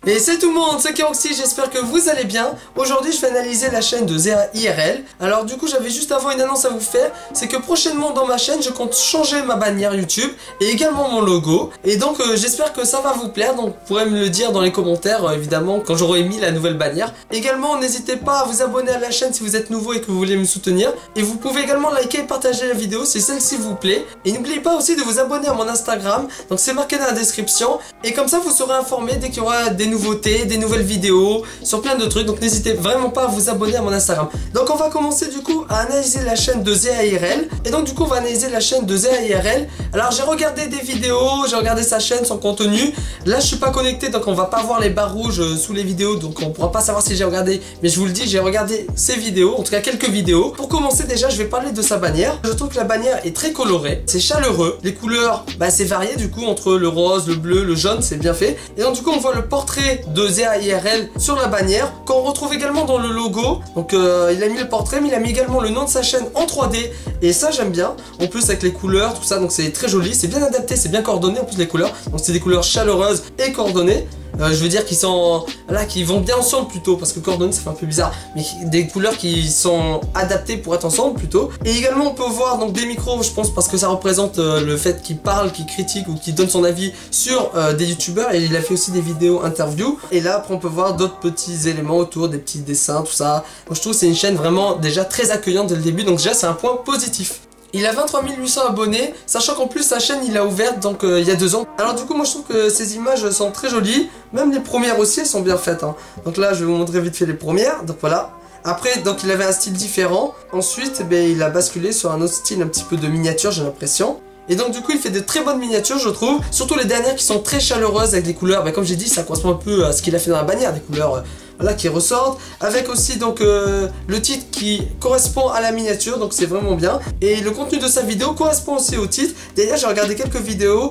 Et c'est tout le monde, c'est Keroxy, j'espère que vous allez bien. Aujourd'hui je vais analyser la chaîne de Zera IRL. Alors du coup j'avais juste avant une annonce à vous faire, c'est que prochainement dans ma chaîne je compte changer ma bannière YouTube et également mon logo. Et donc j'espère que ça va vous plaire, donc vous pourrez me le dire dans les commentaires évidemment quand j'aurai mis la nouvelle bannière. Également n'hésitez pas à vous abonner à la chaîne si vous êtes nouveau et que vous voulez me soutenir. Et vous pouvez également liker et partager la vidéo si celle-ci vous plaît. Et n'oubliez pas aussi de vous abonner à mon Instagram, donc c'est marqué dans la description. Et comme ça vous serez informé dès qu'il y aura des nouveautés, des nouvelles vidéos, sur plein de trucs, donc n'hésitez vraiment pas à vous abonner à mon Instagram. Donc on va commencer du coup à analyser la chaîne de Zera IRL, et donc du coup on va analyser la chaîne de Zera IRL. Alors j'ai regardé des vidéos, j'ai regardé sa chaîne, son contenu, là je suis pas connecté donc on va pas voir les barres rouges sous les vidéos, donc on pourra pas savoir si j'ai regardé, mais je vous le dis, j'ai regardé ses vidéos, en tout cas quelques vidéos. Pour commencer déjà je vais parler de sa bannière. Je trouve que la bannière est très colorée, c'est chaleureux, les couleurs c'est varié du coup entre le rose, le bleu, le jaune, c'est bien fait. Et donc du coup on voit le portrait de Zera IRL sur la bannière qu'on retrouve également dans le logo. Donc il a mis le portrait mais il a mis également le nom de sa chaîne en 3D et ça j'aime bien, en plus avec les couleurs tout ça, donc c'est très joli, c'est bien adapté, c'est bien coordonné en plus les couleurs, donc c'est des couleurs chaleureuses et coordonnées. Je veux dire qu'ils sont là, qui vont bien ensemble plutôt, parce que coordonnées ça fait un peu bizarre, mais des couleurs qui sont adaptées pour être ensemble plutôt. Et également on peut voir donc des micros, je pense parce que ça représente le fait qu'il parle, qu'il critique ou qu'il donne son avis sur des youtubeurs, et il a fait aussi des vidéos interviews. Et là après on peut voir d'autres petits éléments autour, des petits dessins, tout ça. Donc je trouve que c'est une chaîne vraiment déjà très accueillante dès le début, donc déjà c'est un point positif. Il a 23 800 abonnés, sachant qu'en plus sa chaîne il l'a ouverte donc il y a 2 ans. Alors du coup moi je trouve que ces images sont très jolies, même les premières aussi elles sont bien faites hein. Donc là je vais vous montrer vite fait les premières, donc voilà. Après donc il avait un style différent, ensuite il a basculé sur un autre style un petit peu de miniature j'ai l'impression. Et donc du coup il fait de très bonnes miniatures je trouve, surtout les dernières qui sont très chaleureuses avec des couleurs, comme j'ai dit ça correspond un peu à ce qu'il a fait dans la bannière, des couleurs voilà, qui ressortent, avec aussi donc le titre qui correspond à la miniature, donc c'est vraiment bien. Et le contenu de sa vidéo correspond aussi au titre. D'ailleurs j'ai regardé quelques vidéos,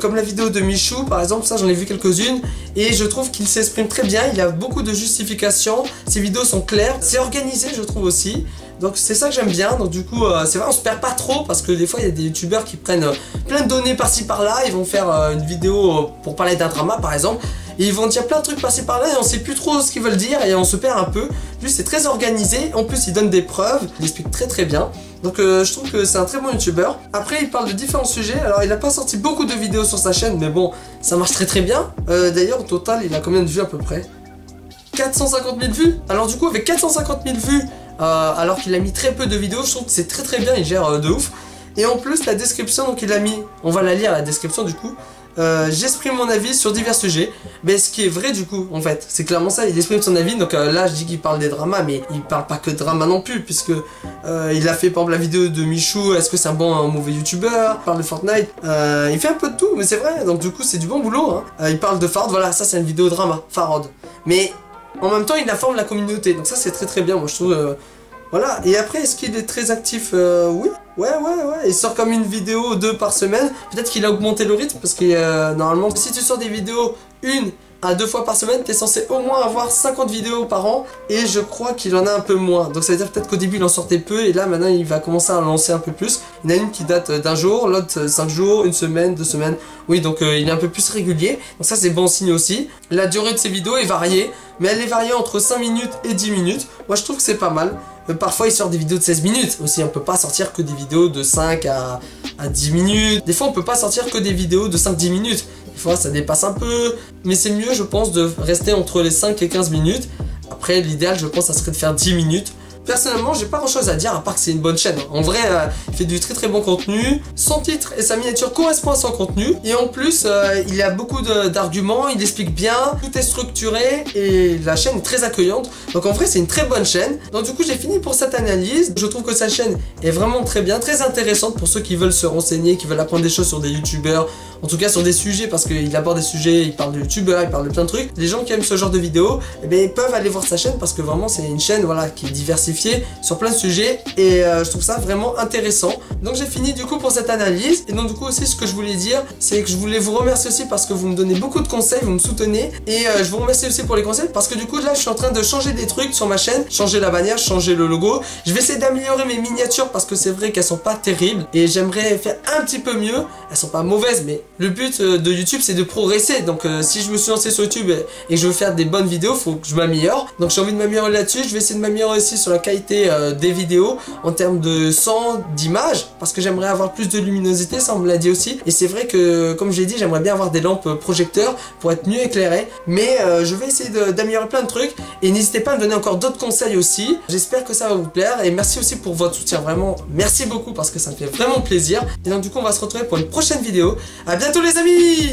comme la vidéo de Michou par exemple, ça j'en ai vu quelques-unes, et je trouve qu'il s'exprime très bien, il a beaucoup de justifications, ses vidéos sont claires, c'est organisé je trouve aussi. Donc c'est ça que j'aime bien, donc du coup c'est vrai on se perd pas trop parce que des fois il y a des youtubeurs qui prennent plein de données par-ci par-là, ils vont faire une vidéo pour parler d'un drama par exemple, et ils vont dire plein de trucs par-ci par-là et on sait plus trop ce qu'ils veulent dire et on se perd un peu. Lui c'est très organisé, en plus il donne des preuves, il explique très bien. Donc je trouve que c'est un très bon youtubeur. Après il parle de différents sujets, alors il n'a pas sorti beaucoup de vidéos sur sa chaîne mais bon ça marche très bien. D'ailleurs au total il a combien de vues à peu près? 450 000 vues. Alors du coup avec 450 000 vues, alors qu'il a mis très peu de vidéos, je trouve que c'est très bien, il gère de ouf. Et en plus la description, donc il a mis, on va la lire la description du coup, j'exprime mon avis sur divers sujets. Mais ce qui est vrai du coup en fait, c'est clairement ça, il exprime son avis. Donc là je dis qu'il parle des dramas, mais il parle pas que de drama non plus, puisque il a fait par exemple la vidéo de Michou, est-ce que c'est un bon ou un mauvais youtubeur, il parle de Fortnite, il fait un peu de tout, mais c'est vrai, donc du coup c'est du bon boulot hein. Il parle de Farod, voilà, ça c'est une vidéo drama, Farod. Mais en même temps il informe la communauté, donc ça c'est très bien moi je trouve. Voilà, et après est-ce qu'il est très actif? Oui, ouais, il sort comme une vidéo 2 par semaine. Peut-être qu'il a augmenté le rythme parce que normalement si tu sors des vidéos 1 à 2 fois par semaine, t'es censé au moins avoir 50 vidéos par an, et je crois qu'il en a un peu moins. Donc ça veut dire peut-être qu'au début il en sortait peu et là maintenant il va commencer à en lancer un peu plus. Il y en a une qui date d'un jour, l'autre 5 jours, 1 semaine, 2 semaines. Oui, donc il est un peu plus régulier, donc ça c'est bon signe aussi. La durée de ses vidéos est variée, mais elle est variée entre 5 minutes et 10 minutes. Moi je trouve que c'est pas mal. Parfois il sort des vidéos de 16 minutes aussi, on peut pas sortir que des vidéos de 5 à 10 minutes. Des fois on peut pas sortir que des vidéos de 5-10 minutes. Des fois ça dépasse un peu, mais c'est mieux je pense de rester entre les 5 et 15 minutes. Après l'idéal je pense ça serait de faire 10 minutes. Personnellement j'ai pas grand chose à dire à part que c'est une bonne chaîne. En vrai il fait du très bon contenu. Son titre et sa miniature correspondent à son contenu. Et en plus il a beaucoup d'arguments, il explique bien, tout est structuré et la chaîne est très accueillante. Donc en vrai c'est une très bonne chaîne. Donc du coup j'ai fini pour cette analyse. Je trouve que sa chaîne est vraiment très bien, très intéressante pour ceux qui veulent se renseigner, qui veulent apprendre des choses sur des youtubeurs. En tout cas sur des sujets, parce qu'il aborde des sujets, il parle de youtubeurs, il parle de plein de trucs. Les gens qui aiment ce genre de vidéos, ils peuvent aller voir sa chaîne parce que vraiment c'est une chaîne voilà, qui est diversifiée sur plein de sujets, et je trouve ça vraiment intéressant. Donc j'ai fini du coup pour cette analyse. Et donc du coup aussi ce que je voulais dire, c'est que je voulais vous remercier aussi parce que vous me donnez beaucoup de conseils, vous me soutenez. Et je vous remercie aussi pour les conseils parce que du coup là je suis en train de changer des trucs sur ma chaîne, changer la bannière, changer le logo. Je vais essayer d'améliorer mes miniatures parce que c'est vrai qu'elles sont pas terribles et j'aimerais faire un petit peu mieux. Elles sont pas mauvaises, mais le but de YouTube c'est de progresser. Donc si je me suis lancé sur YouTube et que je veux faire des bonnes vidéos, faut que je m'améliore. Donc j'ai envie de m'améliorer là-dessus. Je vais essayer de m'améliorer aussi sur la qualité des vidéos en termes de son, d'image, parce que j'aimerais avoir plus de luminosité, ça on me l'a dit aussi. Et c'est vrai que comme j'ai dit, j'aimerais bien avoir des lampes projecteurs pour être mieux éclairé. Mais je vais essayer d'améliorer plein de trucs. Et n'hésitez pas à me donner encore d'autres conseils aussi. J'espère que ça va vous plaire. Et merci aussi pour votre soutien. Vraiment, merci beaucoup parce que ça me fait vraiment plaisir. Et donc du coup, on va se retrouver pour une prochaine vidéo. À bientôt les amis!